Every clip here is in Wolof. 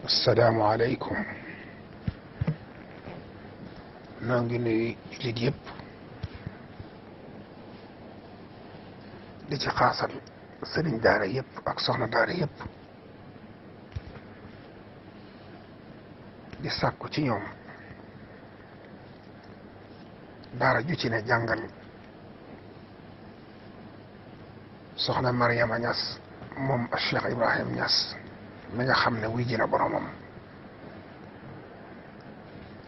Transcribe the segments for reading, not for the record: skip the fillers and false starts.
السلام عليكم. noo ngi nuyu jullit yëpp di ci xaasal sëriñ daara yëpp ak soxna daara yëpp di sàkku ci ñoom daara ju ci ne jàngal soxna Mariama Ñas moom Cheikh Ibrahim Ñas mi nga xam ne wuy ji na boromam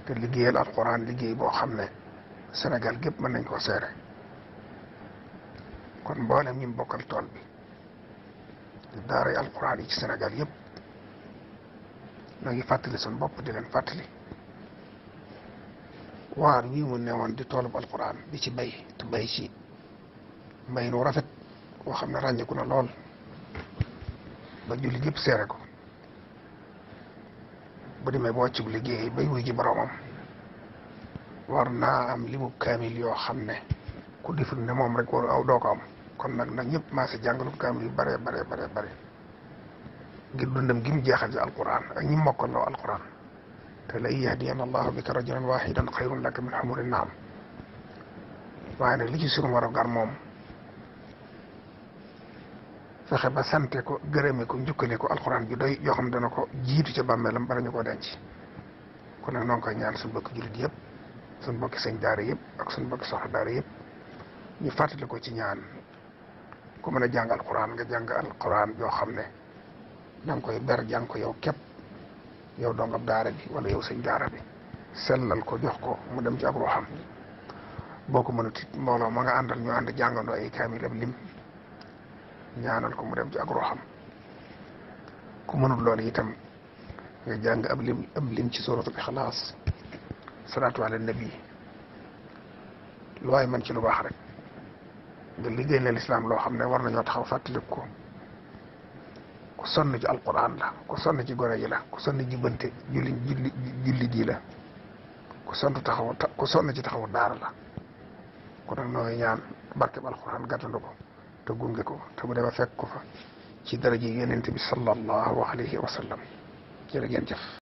te liggéeyal alquran liggéey boo xam ne Sénégal gépp mën nañ koo seere kon mboolem ñi bokkal tool bi di daaray alquran yi ci Sénégal yëpp noo ngi fàttali suñu bopp di leen fàttali waar wii mu newoon di toolub alquran di ci bay te bay ci mbay nu rafet boo xam ne ràññeeku na lool ba jullit yëpp seere ko bu demee boo ci liggéey bay wuy ji boromam war naa am limu kaamil yoo xam ne ku deful ne moom rek war aw doo ko am kon nag ñëpp maa si jàngalu kaamil yu bare ngir dundam gi mu jeexal ci alquran ak ñi mokkaloo alquran te la yahdiyanna allahu bika rajulan wahidan xayrun laka min humuri naam waaye nag li ci sunu war a gar moom fexe ba sante ko gërëme ko njukkale ko alxuraan bi doy yoo xam dana ko jiitu ca bàmmeelam bala ñu ko denc kon nag noo ngi koy ñaan suñu bokki jullit yëpp suñu bokki sëñ daara yëpp ak suñu bokki soxna daara yëpp ñu fàttali ko ci ñaan ku mën a jàng alxuraan nga jàng alxuraan yoo xam ne da nga koy ber jàng ko yow képp yow dongab daara bi wala yow sëñ daara bi sellal ko jox ko mu dem ci ab ruuxam boo ko mënut it mbooloo ma nga àndal ñu ànd jàngandoo ay kaamil ab lim ñaanal ko mu dem ci ak ruuxam ku mënul loolu itam nga jàng ab lim ci suratul ixlaas salaatu ala nabi lu waay man ci lu baax rek nga liggéey na lislaam loo xam ne war nañoo taxaw fàttaliku ko ku sonn ci alquran la ku sonn ci gone yi la ku sonn jubbante julli ji la ku sonn ci taxawu daara la kon nag nooy ñaan barkeb alquran gàttandu ko te gunge ko te mu dema fekk ko fa ci daraja yonent bi sallallahu alayhi wa sallam jërë ngeen jëf